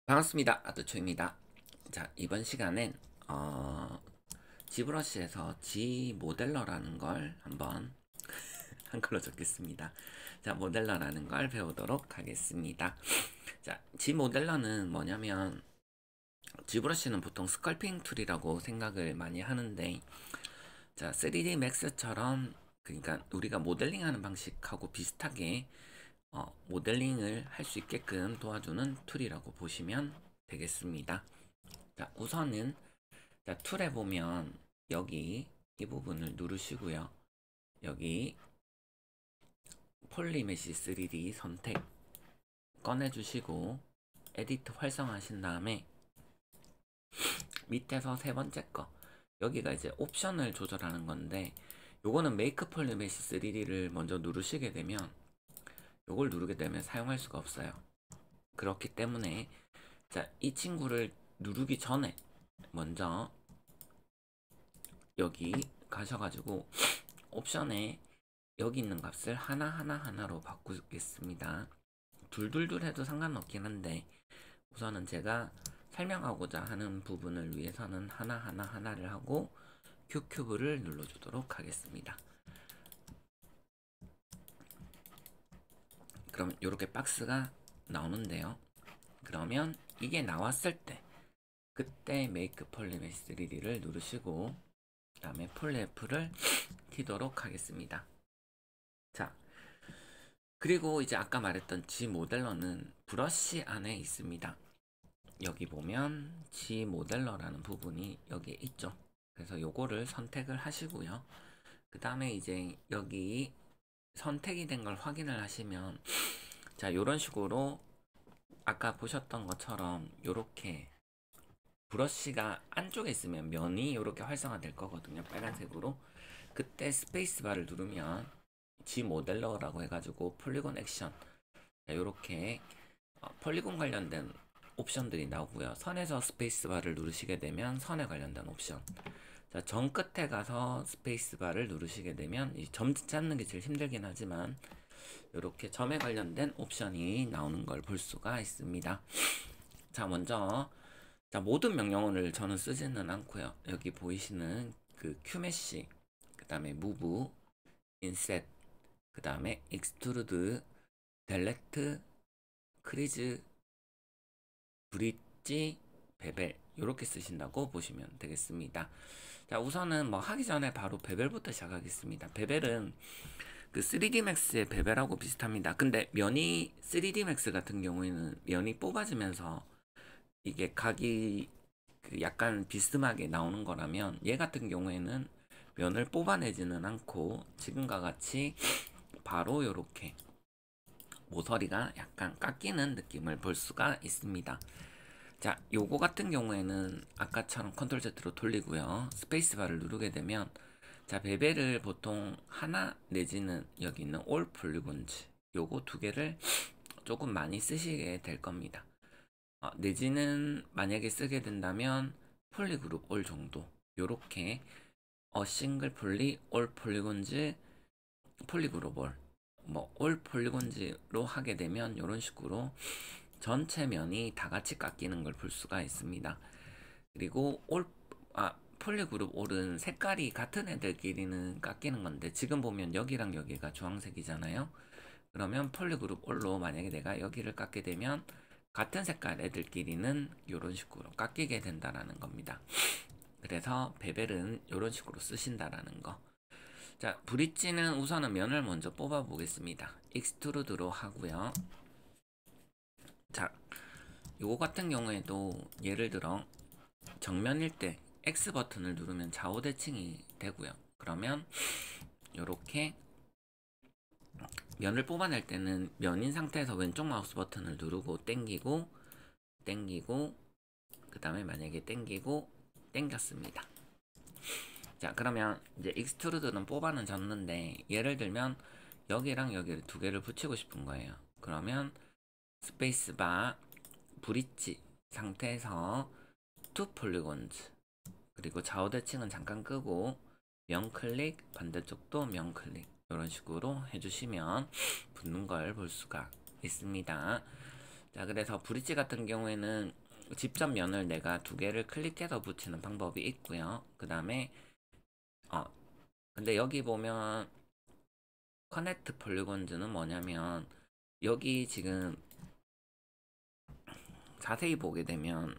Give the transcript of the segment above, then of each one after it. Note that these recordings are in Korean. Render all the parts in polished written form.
반갑습니다. 아트초입니다. 자, 이번 시간엔 지브러시에서 G모델러라는 걸 한번 한글로 적겠습니다. 자, 모델러라는 걸 배우도록 하겠습니다. 자, G모델러는 뭐냐면 지브러시는 보통 스컬핑 툴이라고 생각을 많이 하는데, 자, 3D 맥스처럼, 그러니까 우리가 모델링하는 방식하고 비슷하게 모델링을 할 수 있게끔 도와주는 툴이라고 보시면 되겠습니다. 자, 우선은 자, 툴에 보면 여기 이 부분을 누르시고요. 여기 폴리메시 3D 선택 꺼내주시고 에디트 활성화하신 다음에 밑에서 세 번째 거 여기가 이제 옵션을 조절하는 건데, 요거는 메이크 폴리메시 3D를 먼저 누르시게 되면 요걸 누르게 되면 사용할 수가 없어요. 그렇기 때문에 자, 이 친구를 누르기 전에 먼저 여기 가셔가지고 옵션에 여기 있는 값을 하나로 바꾸겠습니다. 둘둘둘 해도 상관없긴 한데 우선은 제가 설명하고자 하는 부분을 위해서는 하나를 하고 Q큐브를 눌러주도록 하겠습니다. 그럼 이렇게 박스가 나오는데요. 그러면 이게 나왔을 때 그때 Make Polymesh 3D를 누르시고 그 다음에 폴리F를 키도록 하겠습니다. 자, 그리고 이제 아까 말했던 G모델러는 브러쉬 안에 있습니다. 여기 보면 G모델러라는 부분이 여기에 있죠. 그래서 요거를 선택을 하시고요. 그 다음에 이제 여기 선택이 된 걸 확인을 하시면 자, 요런 식으로 아까 보셨던 것처럼 요렇게 브러쉬가 안쪽에 있으면 면이 이렇게 활성화 될 거거든요. 빨간색으로. 그때 스페이스바를 누르면 G모델러라고 해가지고 폴리곤 액션 이렇게 폴리곤 관련된 옵션들이 나오고요. 선에서 스페이스바를 누르시게 되면 선에 관련된 옵션. 자, 점 끝에 가서 스페이스바를 누르시게 되면 이 점 잡는 게 제일 힘들긴 하지만 이렇게 점에 관련된 옵션이 나오는 걸 볼 수가 있습니다. 자, 먼저 자, 모든 명령어를 저는 쓰지는 않고요. 여기 보이시는 그 Q메시, 그 다음에 Move, Inset, 그 다음에 Extrude, Delete, Crease, 브릿지, 베벨 이렇게 쓰신다고 보시면 되겠습니다. 자, 우선은 뭐 하기 전에 바로 베벨부터 시작하겠습니다. 베벨은 그 3D Max의 베벨하고 비슷합니다. 근데 면이 3D Max 같은 경우에는 면이 뽑아지면서 이게 각이 그 약간 비스듬하게 나오는 거라면 얘 같은 경우에는 면을 뽑아내지는 않고 지금과 같이 바로 이렇게 모서리가 약간 깎이는 느낌을 볼 수가 있습니다. 자, 요거 같은 경우에는 아까처럼 컨트롤 Z로 돌리고요. 스페이스바를 누르게 되면 자, 베벨을 보통 하나 내지는 여기 있는 올 폴리곤즈 요거 두 개를 조금 많이 쓰시게 될 겁니다. 내지는 만약에 쓰게 된다면 폴리그룹 올 정도 요렇게 싱글 폴리 올 폴리곤즈 폴리그룹 올 폴리곤즈로 하게 되면 이런 식으로 전체 면이 다 같이 깎이는 걸 볼 수가 있습니다. 그리고 폴리그룹 올은 색깔이 같은 애들끼리는 깎이는 건데 지금 보면 여기랑 여기가 주황색이잖아요. 그러면 폴리그룹 올로 만약에 내가 여기를 깎게 되면 같은 색깔 애들끼리는 이런 식으로 깎이게 된다라는 겁니다. 그래서 베벨은 이런 식으로 쓰신다라는 거. 자, 브릿지는 우선은 면을 먼저 뽑아 보겠습니다. 익스트루드로 하고요. 자, 요거 같은 경우에도 예를 들어 정면일 때 X 버튼을 누르면 좌우 대칭이 되고요. 그러면 이렇게 면을 뽑아낼 때는 면인 상태에서 왼쪽 마우스 버튼을 누르고 땡기고 그 다음에 만약에 땡겼습니다. 자, 그러면 이제 익스트루드는 뽑아는 졌는데 예를 들면 여기랑 여기를 두 개를 붙이고 싶은 거예요. 그러면 스페이스바 브릿지 상태에서 투 폴리곤즈 그리고 좌우 대칭은 잠깐 끄고 명 클릭, 반대쪽도 명 클릭 이런 식으로 해주시면 붙는 걸 볼 수가 있습니다. 자, 그래서 브릿지 같은 경우에는 직접 면을 내가 두 개를 클릭해서 붙이는 방법이 있고요. 그 다음에 근데 여기 보면 커넥트 폴리곤즈는 뭐냐면 여기 지금 자세히 보게 되면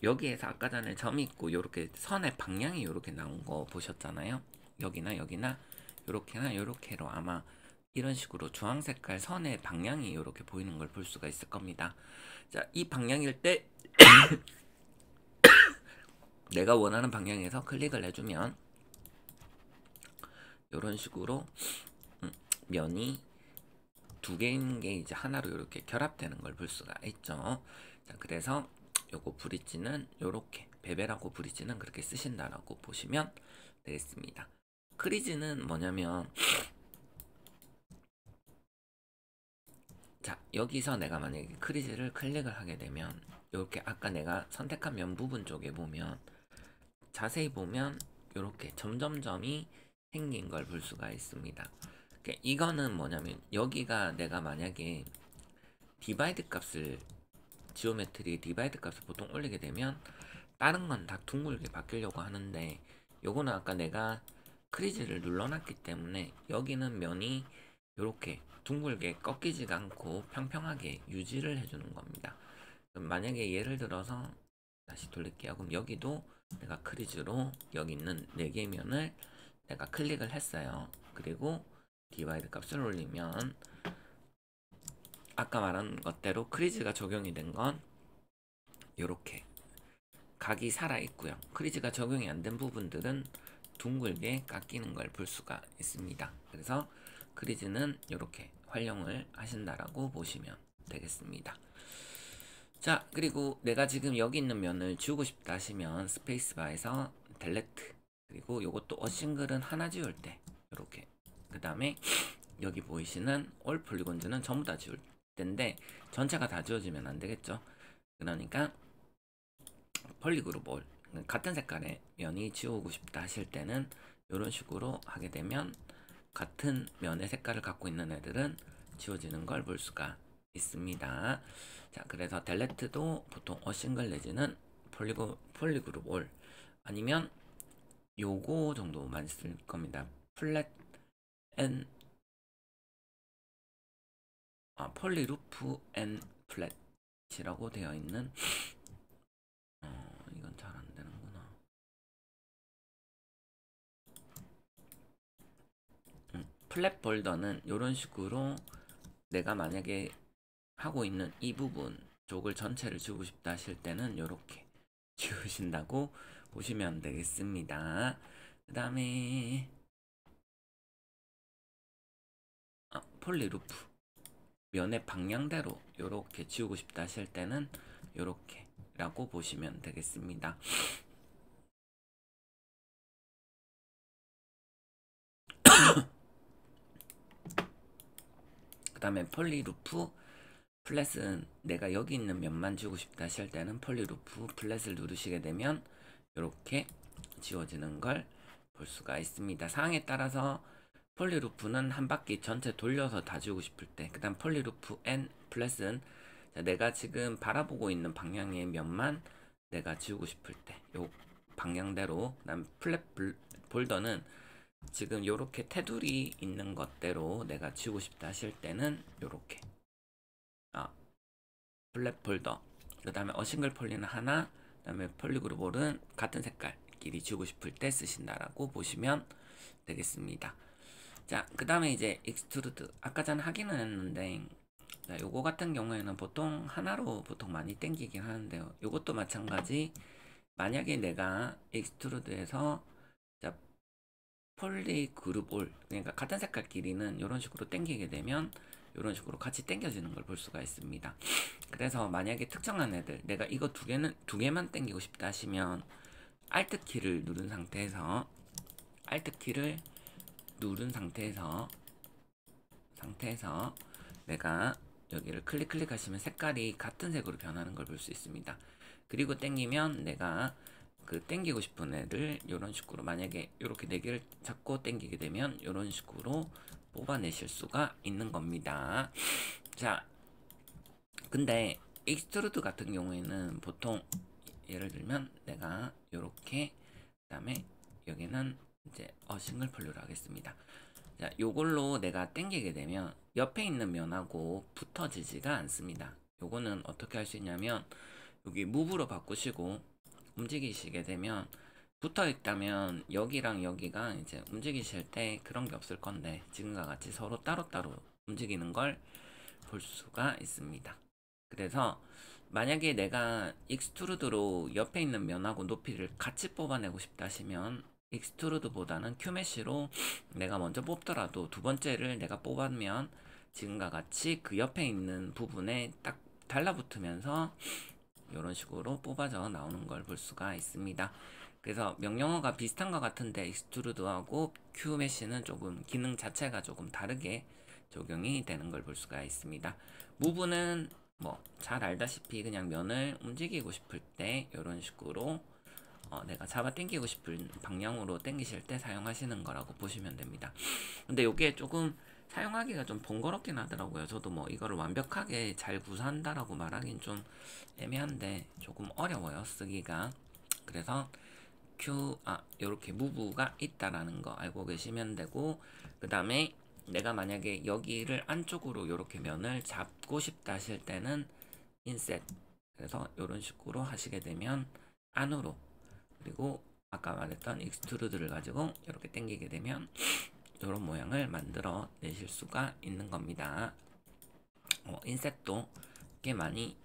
여기에서 아까 전에 점이 있고 요렇게 선의 방향이 요렇게 나온 거 보셨잖아요. 여기나 여기나 요렇게나 요렇게로 아마 이런 식으로 주황 색깔 선의 방향이 요렇게 보이는 걸 볼 수가 있을 겁니다. 자, 이 방향일 때 내가 원하는 방향에서 클릭을 해주면 이런 식으로 면이 두 개인 게 이제 하나로 이렇게 결합되는 걸 볼 수가 있죠. 자, 그래서 요거 브릿지는 요렇게 베벨하고 브릿지는 그렇게 쓰신다라고 보시면 되겠습니다. 크리즈는 뭐냐면 자, 여기서 내가 만약에 크리즈를 클릭을 하게 되면 이렇게 아까 내가 선택한 면 부분 쪽에 보면 자세히 보면 이렇게 점점점이 생긴 걸 볼 수가 있습니다. 이거는 뭐냐면 여기가 내가 만약에 디바이드 값을 지오메트리 디바이드 값을 보통 올리게 되면 다른 건 다 둥글게 바뀌려고 하는데 요거는 아까 내가 크리즈를 눌러놨기 때문에 여기는 면이 이렇게 둥글게 꺾이지가 않고 평평하게 유지를 해주는 겁니다. 그럼 만약에 예를 들어서 다시 돌릴게요. 그럼 여기도 내가 크리즈로 여기 있는 4개의 면을 내가 클릭을 했어요. 그리고 디바이드 값을 올리면 아까 말한 것대로 크리즈가 적용이 된 건 이렇게 각이 살아 있고요. 크리즈가 적용이 안 된 부분들은 둥글게 깎이는 걸 볼 수가 있습니다. 그래서 크리즈는 이렇게 활용을 하신다라고 보시면 되겠습니다. 자, 그리고 내가 지금 여기 있는 면을 지우고 싶다 하시면 스페이스바에서 델레트, 그리고 요것도 어싱글은 하나 지울 때 이렇게, 그 다음에 여기 보이시는 올 폴리곤즈는 전부 다 지울 때인데 전체가 다 지워지면 안 되겠죠. 그러니까 폴리그룹 올, 같은 색깔의 면이 지우고 싶다 하실 때는 이런 식으로 하게 되면 같은 면의 색깔을 갖고 있는 애들은 지워지는 걸 볼 수가 있습니다. 자, 그래서 델레트도 보통 어싱글 내지는 폴리그룹 올 아니면 요거 정도만 쓸 겁니다. 플랫 앤 폴리루프 앤 플랫이라고 되어 있는 이건 잘 안 되는구나. 플랫 볼더는 이런 식으로 내가 만약에 하고 있는 이 부분 쪽을 전체를 지우고 싶다 하실 때는 이렇게 지우신다고 보시면 되겠습니다. 그 다음에 폴리루프 면의 방향대로 이렇게 지우고 싶다 하실 때는 이렇게 라고 보시면 되겠습니다. 그 다음에 폴리루프 플랫은 내가 여기 있는 면만 지우고 싶다 하실 때는 폴리루프 플랫을 누르시게 되면 이렇게 지워지는 걸 볼 수가 있습니다. 상황에 따라서 폴리루프는 한 바퀴 전체 돌려서 다 지우고 싶을 때, 그 다음 폴리루프 앤 플랫은 내가 지금 바라보고 있는 방향의 면만 내가 지우고 싶을 때 요 방향대로, 그다음 플랫 볼더는 지금 요렇게 테두리 있는 것대로 내가 지우고 싶다 하실 때는 요렇게 플랫 볼더, 그 다음에 어싱글 폴리는 하나, 그 다음에 폴리그룹볼은 같은 색깔끼리 지우고 싶을 때 쓰신다라고 보시면 되겠습니다. 자, 그 다음에 이제 익스트루드, 아까 전 하기는 했는데 자, 요거 같은 경우에는 보통 하나로 보통 많이 땡기긴 하는데요. 요것도 마찬가지, 만약에 내가 익스트루드에서 자, 폴리그룹 올, 그러니까 같은 색깔 끼리는 이런 식으로 땡기게 되면 이런 식으로 같이 땡겨지는 걸 볼 수가 있습니다. 그래서 만약에 특정한 애들 내가 이거 두 개만 땡기고 싶다 하시면 Alt 키를 누른 상태에서 내가 여기를 클릭하시면 색깔이 같은 색으로 변하는 걸 볼 수 있습니다. 그리고 땡기면 내가 그 땡기고 싶은 애들 이런 식으로, 만약에 이렇게 4개를 잡고 땡기게 되면 이런 식으로 뽑아내실 수가 있는 겁니다. 자, 근데 익스트루드 같은 경우에는 보통 예를 들면 내가 요렇게, 그다음에 여기는 이제 싱글 폴류를 하겠습니다. 자, 요걸로 내가 당기게 되면 옆에 있는 면하고 붙어지지가 않습니다. 요거는 어떻게 할 수 있냐면 여기 무브로 바꾸시고 움직이시게 되면, 붙어 있다면 여기랑 여기가 이제 움직이실 때 그런 게 없을 건데, 지금과 같이 서로 따로따로 움직이는 걸 볼 수가 있습니다. 그래서 만약에 내가 익스트루드로 옆에 있는 면하고 높이를 같이 뽑아내고 싶다 하시면, 익스트루드보다는 큐메쉬로 내가 먼저 뽑더라도 두 번째를 내가 뽑으면 지금과 같이 그 옆에 있는 부분에 딱 달라붙으면서 이런 식으로 뽑아져 나오는 걸 볼 수가 있습니다. 그래서 명령어가 비슷한 것 같은데 익스트루드하고 큐메쉬는 조금 기능 자체가 조금 다르게 적용이 되는 걸 볼 수가 있습니다. 무브는 뭐 잘 알다시피 그냥 면을 움직이고 싶을 때 이런 식으로 내가 잡아 당기고 싶은 방향으로 당기실 때 사용하시는 거라고 보시면 됩니다. 근데 이게 조금 사용하기가 좀 번거롭긴 하더라고요. 저도 뭐 이거를 완벽하게 잘 구사한다라고 말하긴 좀 애매한데 조금 어려워요, 쓰기가. 그래서 요렇게 무브가 있다라는 거 알고 계시면 되고, 그 다음에 내가 만약에 여기를 안쪽으로 요렇게 면을 잡고 싶다 하실 때는 인셋, 그래서 요런 식으로 하시게 되면 안으로, 그리고 아까 말했던 익스트루드를 가지고 이렇게 당기게 되면 이런 모양을 만들어 내실 수가 있는 겁니다. 인셋도 꽤 많이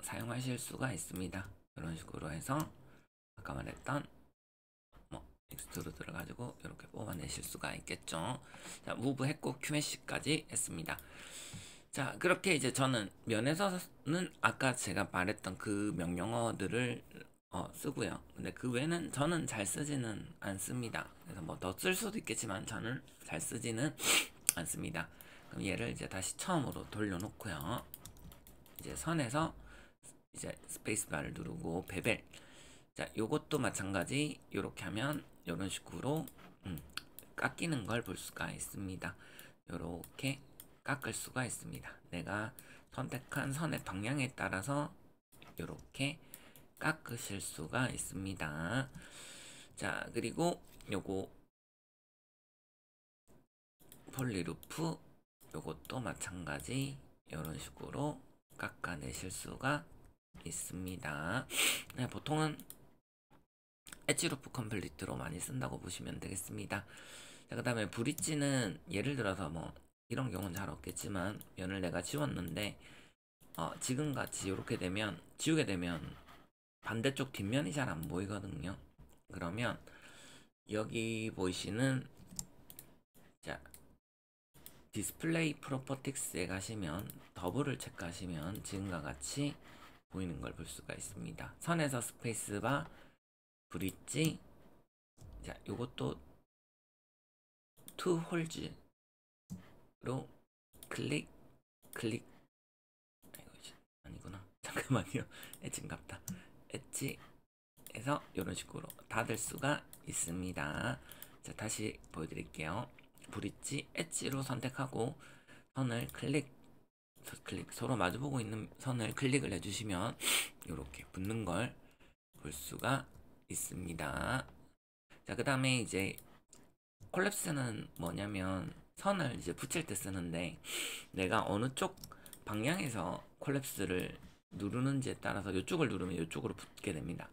사용하실 수가 있습니다. 이런 식으로 해서 아까 말했던 익스트루드를 가지고 이렇게 뽑아내실 수가 있겠죠. 자, 무브 했고 큐메쉬까지 했습니다. 자, 그렇게 이제 저는 면에서는 아까 제가 말했던 그 명령어들을 쓰고요. 근데 그 외에는 저는 잘 쓰지는 않습니다. 그래서 뭐 더 쓸 수도 있겠지만 저는 잘 쓰지는 않습니다. 그럼 얘를 이제 다시 처음으로 돌려놓고요. 이제 선에서 이제 스페이스바를 누르고 베벨. 자, 요것도 마찬가지. 요렇게 하면 요런 식으로 깎이는 걸 볼 수가 있습니다. 요렇게 깎을 수가 있습니다. 내가 선택한 선의 방향에 따라서 요렇게 깎으실 수가 있습니다. 자, 그리고 요거 폴리루프, 요것도 마찬가지 이런 식으로 깎아내실 수가 있습니다. 네, 보통은 엣지루프 컴플리트로 많이 쓴다고 보시면 되겠습니다. 자, 그 다음에 브릿지는 예를 들어서 뭐 이런 경우는 잘 없겠지만 면을 내가 지웠는데 지금같이 이렇게 되면, 지우게 되면 반대쪽 뒷면이 잘 안 보이거든요. 그러면 여기 보이시는 자 디스플레이 프로퍼틱스에 가시면 더블을 체크하시면 지금과 같이 보이는 걸 볼 수가 있습니다. 선에서 스페이스바, 브릿지, 자 요것도 투 홀즈로 클릭 아니구나, 잠깐만요. 엣지인갑다. 엣지에서 이런 식으로 닫을 수가 있습니다. 자, 다시 보여드릴게요. 브릿지 엣지로 선택하고 선을 클릭 서로 마주보고 있는 선을 클릭을 해주시면 이렇게 붙는 걸 볼 수가 있습니다. 자, 그 다음에 이제 콜랩스는 뭐냐면 선을 이제 붙일 때 쓰는데, 내가 어느 쪽 방향에서 콜랩스를 누르는지에 따라서 이쪽을 누르면 이쪽으로 붙게 됩니다.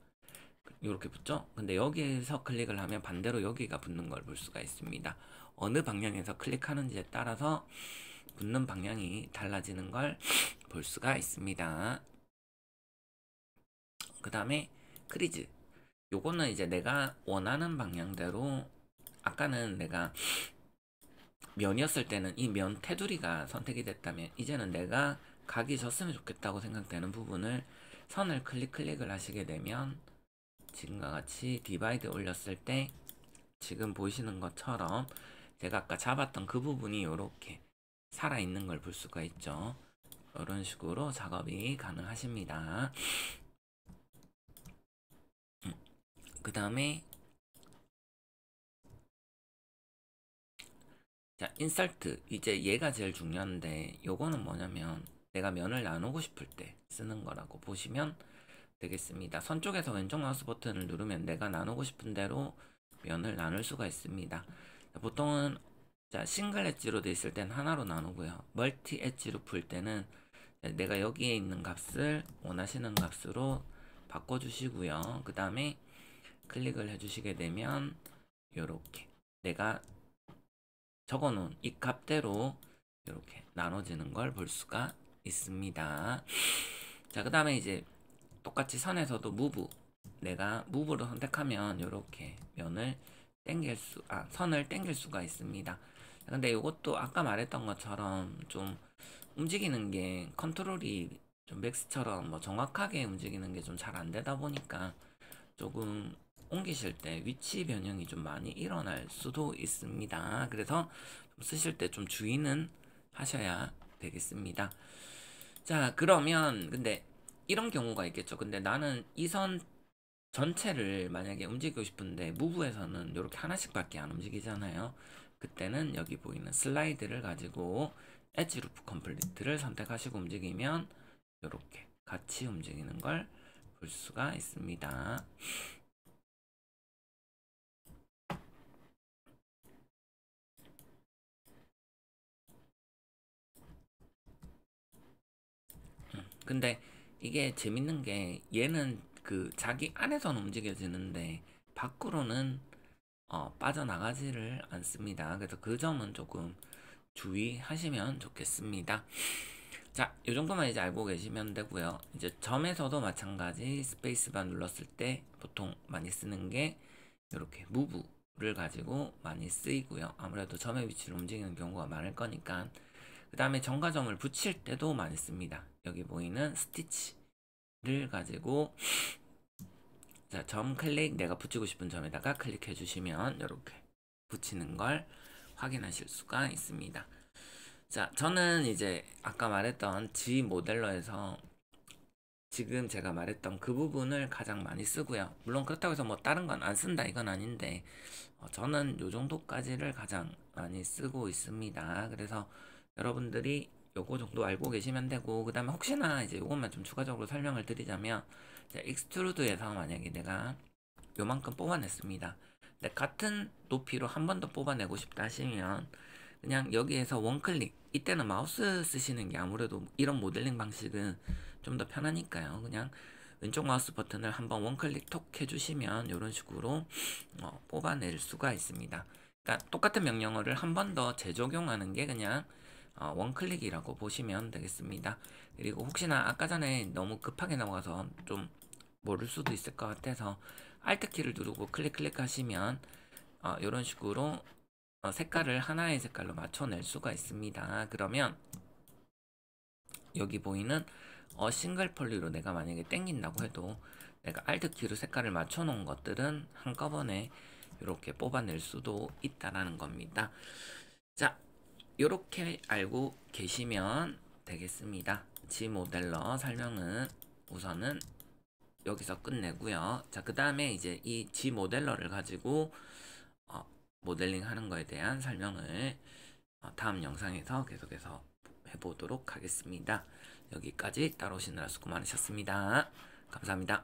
이렇게 붙죠? 근데 여기에서 클릭을 하면 반대로 여기가 붙는 걸 볼 수가 있습니다. 어느 방향에서 클릭하는지에 따라서 붙는 방향이 달라지는 걸 볼 수가 있습니다. 그 다음에 크리즈, 요거는 이제 내가 원하는 방향대로, 아까는 내가 면이었을 때는 이 면 테두리가 선택이 됐다면, 이제는 내가 각이 졌으면 좋겠다고 생각되는 부분을 선을 클릭을 하시게 되면 지금과 같이 디바이드 올렸을 때 지금 보이시는 것처럼 제가 아까 잡았던 그 부분이 이렇게 살아있는 걸 볼 수가 있죠. 이런 식으로 작업이 가능하십니다. 그 다음에 자, 인설트, 이제 얘가 제일 중요한데 요거는 뭐냐면 내가 면을 나누고 싶을 때 쓰는 거라고 보시면 되겠습니다. 선 쪽에서 왼쪽 마우스 버튼을 누르면 내가 나누고 싶은 대로 면을 나눌 수가 있습니다. 보통은 싱글 엣지로 돼 있을 땐 하나로 나누고요. 멀티 엣지로 풀 때는 내가 여기에 있는 값을 원하시는 값으로 바꿔주시고요. 그 다음에 클릭을 해주시게 되면 이렇게 내가 적어놓은 이 값대로 이렇게 나눠지는 걸 볼 수가 있습니다. 자, 그 다음에 이제 똑같이 선에서도 무브, 내가 무브를 선택하면 이렇게 면을 선을 당길 수가 있습니다. 근데 이것도 아까 말했던 것처럼 좀 움직이는 게 컨트롤이 좀 맥스처럼 뭐 정확하게 움직이는 게 좀 잘 안 되다 보니까 조금 옮기실 때 위치 변형이 좀 많이 일어날 수도 있습니다. 그래서 쓰실 때 좀 주의는 하셔야 되겠습니다. 자, 그러면 근데 이런 경우가 있겠죠. 근데 나는 이 선 전체를 만약에 움직이고 싶은데 무브에서는 이렇게 하나씩밖에 안 움직이잖아요. 그때는 여기 보이는 슬라이드를 가지고 엣지 루프 컴플리트를 선택하시고 움직이면 이렇게 같이 움직이는 걸 볼 수가 있습니다. 근데 이게 재밌는 게 얘는 그 자기 안에서는 움직여지는데 밖으로는 빠져나가지를 않습니다. 그래서 그 점은 조금 주의하시면 좋겠습니다. 자, 이 정도만 이제 알고 계시면 되고요. 이제 점에서도 마찬가지 스페이스바 눌렀을 때 보통 많이 쓰는 게 이렇게 무브를 가지고 많이 쓰이고요. 아무래도 점의 위치를 움직이는 경우가 많을 거니까. 그 다음에 점과 점을 붙일 때도 많이 씁니다. 여기 보이는 스티치를 가지고 자, 점 클릭, 내가 붙이고 싶은 점에다가 클릭해 주시면 이렇게 붙이는 걸 확인하실 수가 있습니다. 자, 저는 이제 아까 말했던 G 모델러에서 지금 제가 말했던 그 부분을 가장 많이 쓰고요. 물론 그렇다고 해서 뭐 다른 건 안 쓴다 이건 아닌데 저는 요 정도까지를 가장 많이 쓰고 있습니다. 그래서 여러분들이 요거 정도 알고 계시면 되고, 그 다음에 혹시나 이제 요것만 좀 추가적으로 설명을 드리자면 익스트루드에서 만약에 내가 요만큼 뽑아냈습니다. 근데 같은 높이로 한 번 더 뽑아내고 싶다 하시면 그냥 여기에서 원클릭, 이때는 마우스 쓰시는 게 아무래도 이런 모델링 방식은 좀 더 편하니까요. 그냥 왼쪽 마우스 버튼을 한번 원클릭 톡 해주시면 이런 식으로 뽑아낼 수가 있습니다. 그러니까 똑같은 명령어를 한 번 더 재적용하는 게 그냥 원클릭이라고 보시면 되겠습니다. 그리고 혹시나 아까 전에 너무 급하게 나와서 좀 모를 수도 있을 것 같아서 Alt키를 누르고 클릭 하시면 이런 식으로 색깔을 하나의 색깔로 맞춰낼 수가 있습니다. 그러면 여기 보이는 싱글 폴리로 내가 만약에 땡긴다고 해도 내가 Alt키로 색깔을 맞춰 놓은 것들은 한꺼번에 이렇게 뽑아낼 수도 있다라는 겁니다. 자, 이렇게 알고 계시면 되겠습니다. G 모델러 설명은 우선은 여기서 끝내고요. 자, 그 다음에 이제 이 G 모델러를 가지고 모델링 하는 거에 대한 설명을 다음 영상에서 계속해서 해보도록 하겠습니다. 여기까지 따라오시느라 수고 많으셨습니다. 감사합니다.